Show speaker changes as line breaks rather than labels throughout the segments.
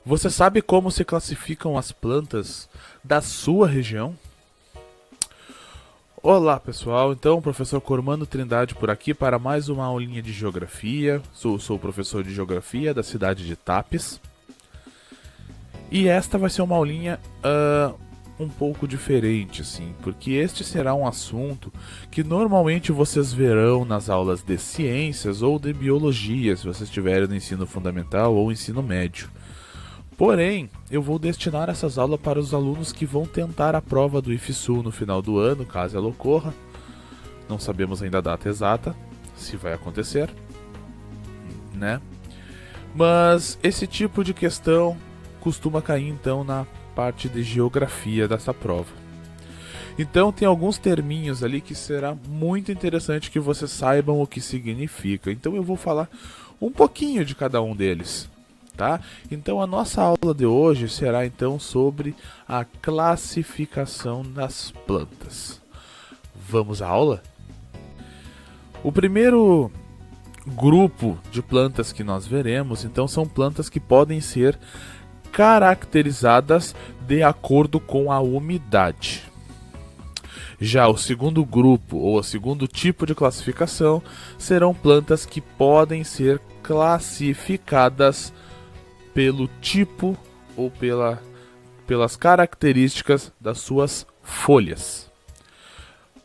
Você sabe como se classificam as plantas da sua região? Olá pessoal, então professor Cormando Trindade por aqui para mais uma aulinha de geografia. Sou professor de geografia da cidade de Tapes. E esta vai ser uma aulinha um pouco diferente, assim, porque este será um assunto que normalmente vocês verão nas aulas de ciências ou de biologia, se vocês estiverem no ensino fundamental ou ensino médio. Porém, eu vou destinar essas aulas para os alunos que vão tentar a prova do IFSU no final do ano, caso ela ocorra. Não sabemos ainda a data exata, se vai acontecer, né? Mas esse tipo de questão costuma cair então na parte de geografia dessa prova. Então tem alguns terminhos ali que será muito interessante que vocês saibam o que significa. Então eu vou falar um pouquinho de cada um deles. Tá? Então a nossa aula de hoje será então sobre a classificação das plantas. Vamos à aula? O primeiro grupo de plantas que nós veremos então são plantas que podem ser caracterizadas de acordo com a umidade. Já o segundo grupo ou o segundo tipo de classificação serão plantas que podem ser classificadas pelo tipo ou pelas características das suas folhas.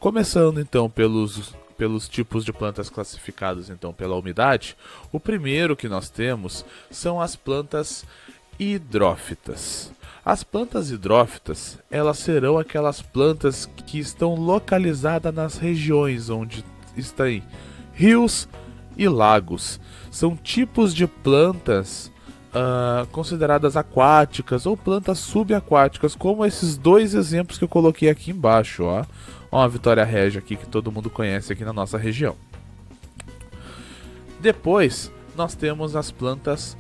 Começando então pelos tipos de plantas classificadas então pela umidade, o primeiro que nós temos são as plantas hidrófitas. As plantas hidrófitas, elas serão aquelas plantas que estão localizadas nas regiões onde estão rios e lagos. São tipos de plantas consideradas aquáticas ou plantas subaquáticas, como esses dois exemplos que eu coloquei aqui embaixo, ó. Ó, a Vitória Régia aqui que todo mundo conhece aqui na nossa região. Depois nós temos as plantas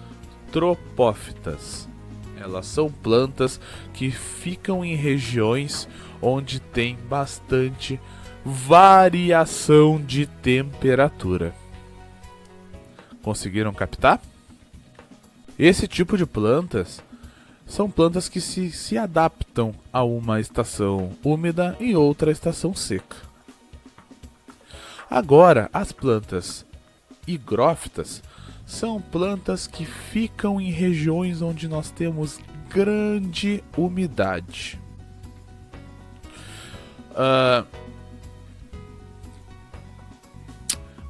tropófitas. Elas são plantas que ficam em regiões onde tem bastante variação de temperatura. Conseguiram captar? Esse tipo de plantas são plantas que se adaptam a uma estação úmida e outra estação seca. Agora, as plantas higrófitas são plantas que ficam em regiões onde nós temos grande umidade.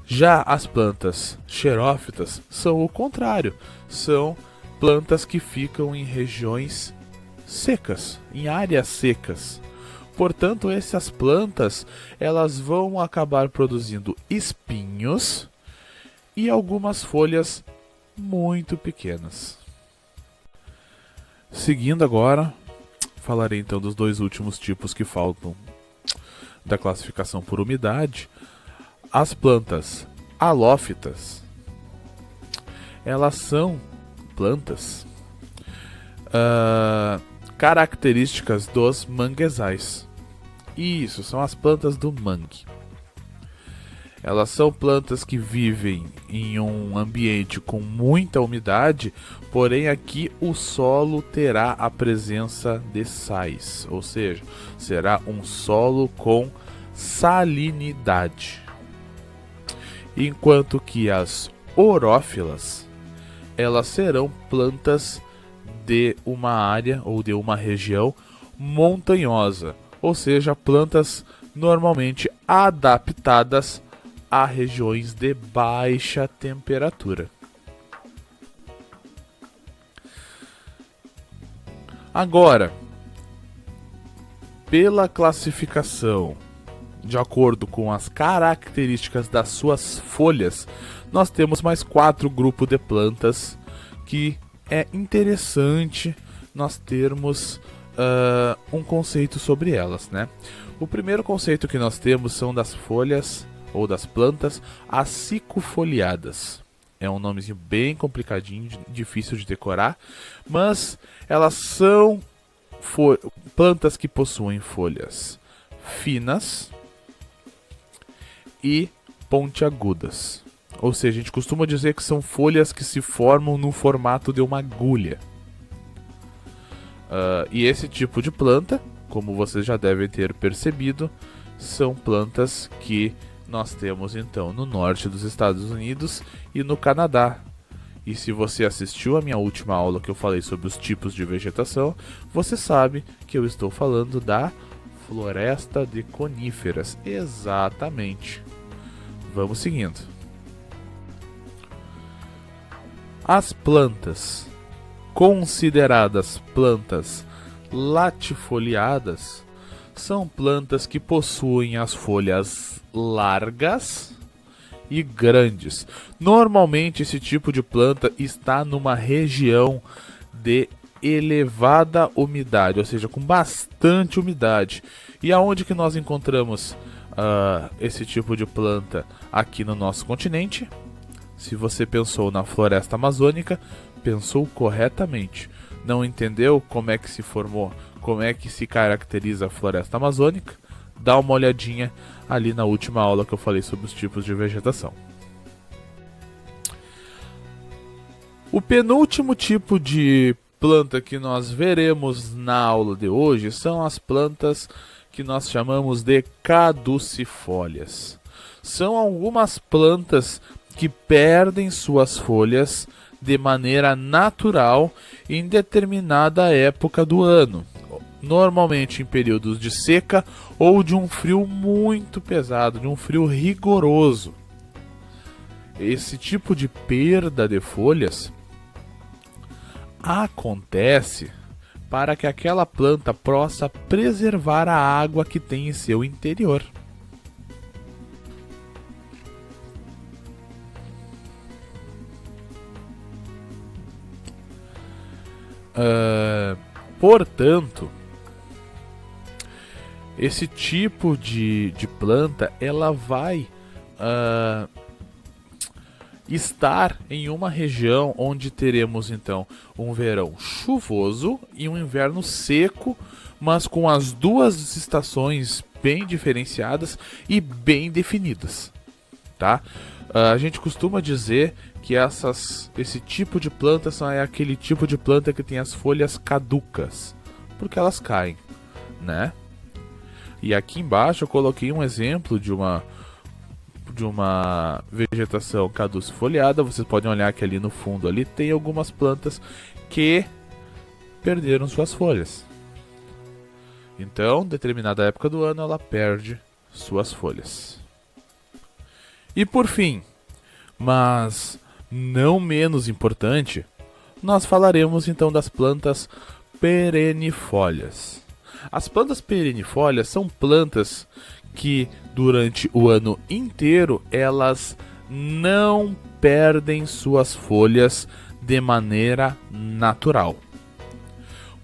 Já as plantas xerófitas são o contrário, são plantas que ficam em regiões secas, em áreas secas. Portanto, essas plantas elas vão acabar produzindo espinhos e algumas folhas muito pequenas. Seguindo agora, falarei então dos dois últimos tipos que faltam da classificação por umidade. As plantas halófitas, elas são plantas características dos manguezais. Isso, são as plantas do mangue. Elas são plantas que vivem em um ambiente com muita umidade, porém aqui o solo terá a presença de sais, ou seja, será um solo com salinidade. Enquanto que as orófilas, elas serão plantas de uma área ou de uma região montanhosa, ou seja, plantas normalmente adaptadas a regiões de baixa temperatura. Agora, pela classificação de acordo com as características das suas folhas, nós temos mais 4 grupos de plantas que é interessante nós termos um conceito sobre elas, né? O primeiro conceito que nós temos são das folhas ou das plantas acicofoliadas. É um nomezinho bem complicadinho, difícil de decorar, mas elas são plantas que possuem folhas finas e pontiagudas. Ou seja, a gente costuma dizer que são folhas que se formam no formato de uma agulha. E esse tipo de planta, como vocês já devem ter percebido, são plantas que nós temos então no norte dos Estados Unidos e no Canadá. E se você assistiu a minha última aula que eu falei sobre os tipos de vegetação, você sabe que eu estou falando da floresta de coníferas. Exatamente. Vamos seguindo. As plantas consideradas plantas latifoliadas são plantas que possuem as folhas largas e grandes. Normalmente esse tipo de planta está numa região de elevada umidade, ou seja, com bastante umidade. E aonde que nós encontramos esse tipo de planta aqui no nosso continente? Se você pensou na floresta amazônica, pensou corretamente. Não entendeu como é que se formou, como é que se caracteriza a floresta amazônica? Dá uma olhadinha ali na última aula que eu falei sobre os tipos de vegetação. O penúltimo tipo de planta que nós veremos na aula de hoje são as plantas que nós chamamos de caducifólias. São algumas plantas que perdem suas folhas de maneira natural em determinada época do ano, normalmente em períodos de seca ou de um frio muito pesado, de um frio rigoroso. Esse tipo de perda de folhas acontece para que aquela planta possa preservar a água que tem em seu interior. Portanto, esse tipo de planta ela vai estar em uma região onde teremos então um verão chuvoso e um inverno seco, mas com as duas estações bem diferenciadas e bem definidas, tá? A gente costuma dizer que esse tipo de planta é aquele tipo de planta que tem as folhas caducas, porque elas caem, né? E aqui embaixo eu coloquei um exemplo de uma vegetação caducifoliada. Vocês podem olhar que ali no fundo ali tem algumas plantas que perderam suas folhas. Então, determinada época do ano ela perde suas folhas. E por fim, mas não menos importante, nós falaremos então das plantas perennifólias. As plantas perennifólias são plantas que durante o ano inteiro elas não perdem suas folhas de maneira natural.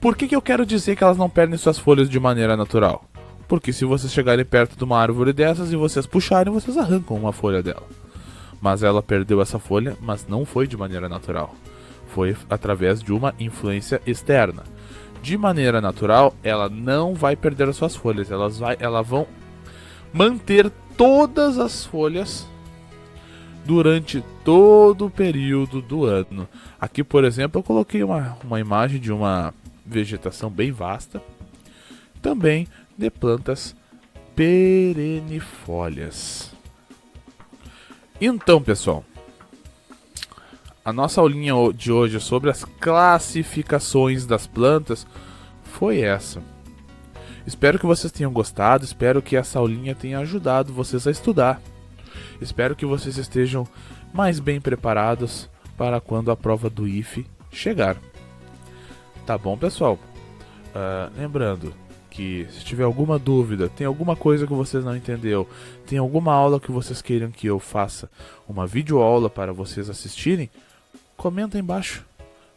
Por que eu quero dizer que elas não perdem suas folhas de maneira natural? Porque se vocês chegarem perto de uma árvore dessas e vocês puxarem, vocês arrancam uma folha dela. Mas ela perdeu essa folha, mas não foi de maneira natural. Foi através de uma influência externa. De maneira natural, ela não vai perder as suas folhas. Elas vão manter todas as folhas durante todo o período do ano. Aqui, por exemplo, eu coloquei uma imagem de uma vegetação bem vasta, também de plantas perennifólias. Então, pessoal, a nossa aulinha de hoje sobre as classificações das plantas foi essa. Espero que vocês tenham gostado, espero que essa aulinha tenha ajudado vocês a estudar. Espero que vocês estejam mais bem preparados para quando a prova do IFE chegar. Tá bom, pessoal? Lembrando que se tiver alguma dúvida, tem alguma coisa que vocês não entenderam, tem alguma aula que vocês queiram que eu faça, uma videoaula para vocês assistirem, comenta aí embaixo.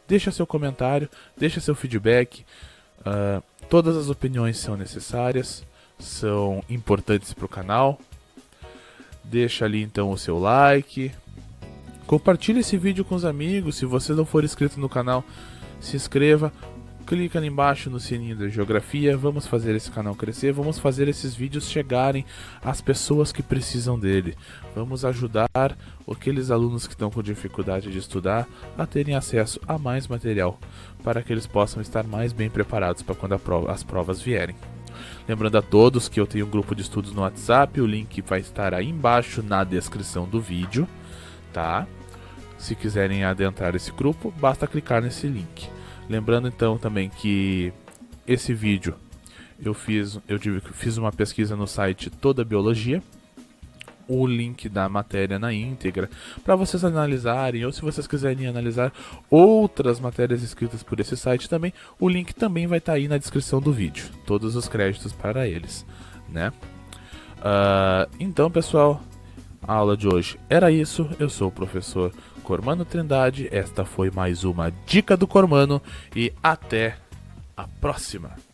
Deixa seu comentário, deixa seu feedback. Todas as opiniões são necessárias, são importantes para o canal. Deixa ali então o seu like. Compartilhe esse vídeo com os amigos. Se você não for inscrito no canal, se inscreva. clica ali embaixo no sininho da Geografia, vamos fazer esse canal crescer, vamos fazer esses vídeos chegarem às pessoas que precisam dele. Vamos ajudar aqueles alunos que estão com dificuldade de estudar a terem acesso a mais material, para que eles possam estar mais bem preparados para quando as provas vierem. Lembrando a todos que eu tenho um grupo de estudos no WhatsApp, o link vai estar aí embaixo na descrição do vídeo, tá? Se quiserem adentrar esse grupo, basta clicar nesse link. Lembrando então também que esse vídeo eu fiz uma pesquisa no site Toda Biologia, o link da matéria na íntegra para vocês analisarem, ou se vocês quiserem analisar outras matérias escritas por esse site também, o link também vai estar aí na descrição do vídeo, todos os créditos para eles, né? Então pessoal, a aula de hoje era isso. Eu sou o professor Cormano Trindade, esta foi mais uma Dica do Cormano e até a próxima!